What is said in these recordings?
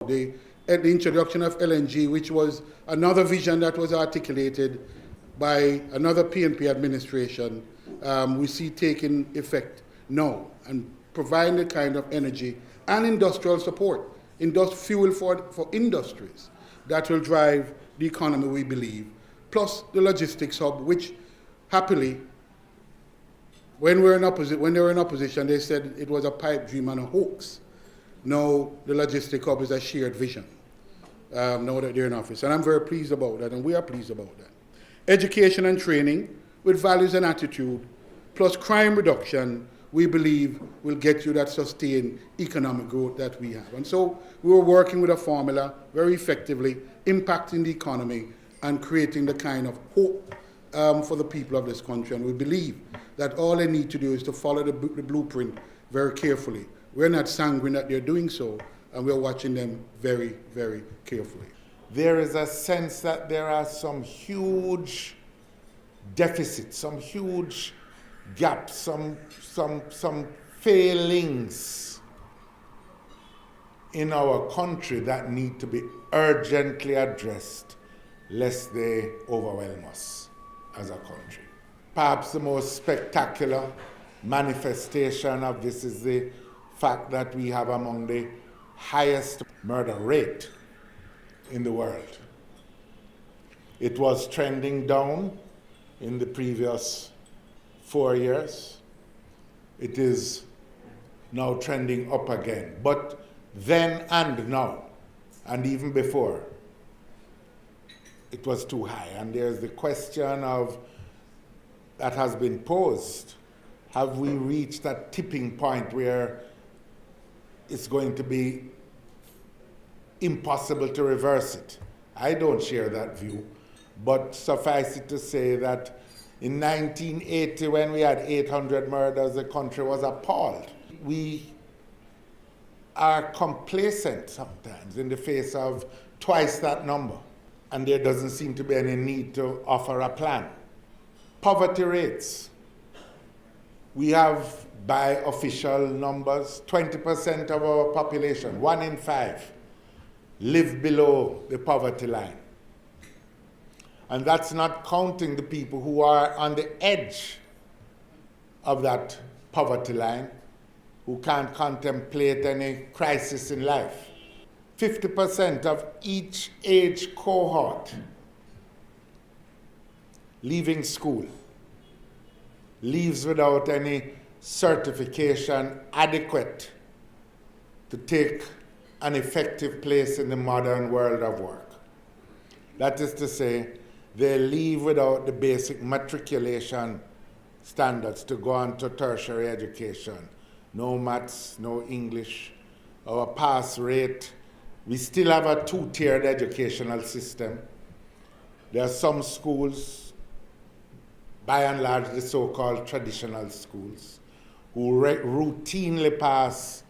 the introduction of LNG, which was another vision that was articulated by another PNP administration, we see taking effect now and providing the kind of energy and industrial support, fuel for industries that will drive the economy, we believe, plus the logistics hub, which happily, when they were in opposition, they said it was a pipe dream and a hoax. Now the logistic hub is a shared vision, now that they're in office. And I'm very pleased about that, and we are pleased about that. Education and training with values and attitude, plus crime reduction, we believe will get you that sustained economic growth that we have. And so we were working with a formula very effectively, impacting the economy and creating the kind of hope for the people of this country. And we believe that all they need to do is to follow the blueprint very carefully. We're not sanguine that they're doing so, and we're watching them very, very carefully. There is a sense that there are some huge deficits, some huge gaps, some failings in our country that need to be urgently addressed, lest they overwhelm us as a country. Perhaps the most spectacular manifestation of this is the fact that we have among the highest murder rate in the world. It was trending down in the previous 4 years. It is now trending up again. But then and now, and even before, it was too high. And there's the question of that has been posed. Have we reached that tipping point where it's going to be impossible to reverse it? I don't share that view, but suffice it to say that in 1980, when we had 800 murders, the country was appalled. We are complacent sometimes in the face of twice that number, and there doesn't seem to be any need to offer a plan. Poverty rates. We have, by official numbers, 20% of our population, 1 in 5, live below the poverty line. And that's not counting the people who are on the edge of that poverty line, who can't contemplate any crisis in life. 50% of each age cohort leaving school leaves without any certification adequate to take an effective place in the modern world of work. That is to say, they leave without the basic matriculation standards to go on to tertiary education. No maths, no English. Our pass rate, we still have a two-tiered educational system. There are some schools, by and large the so-called traditional schools, who routinely pass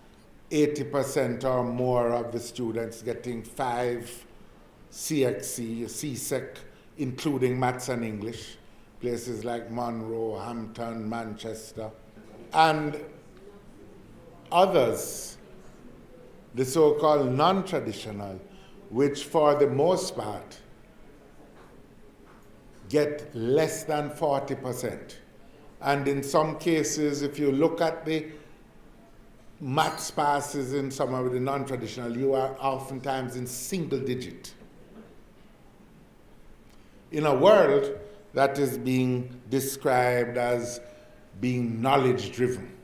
80% or more of the students getting 5 CXC, CSEC, including maths and English, places like Monroe, Hampton, Manchester, and others, the so-called non-traditional, which for the most part get less than 40%. And in some cases, if you look at the maths passes in some of the non-traditional, you are oftentimes in single digit. In a world that is being described as being knowledge-driven,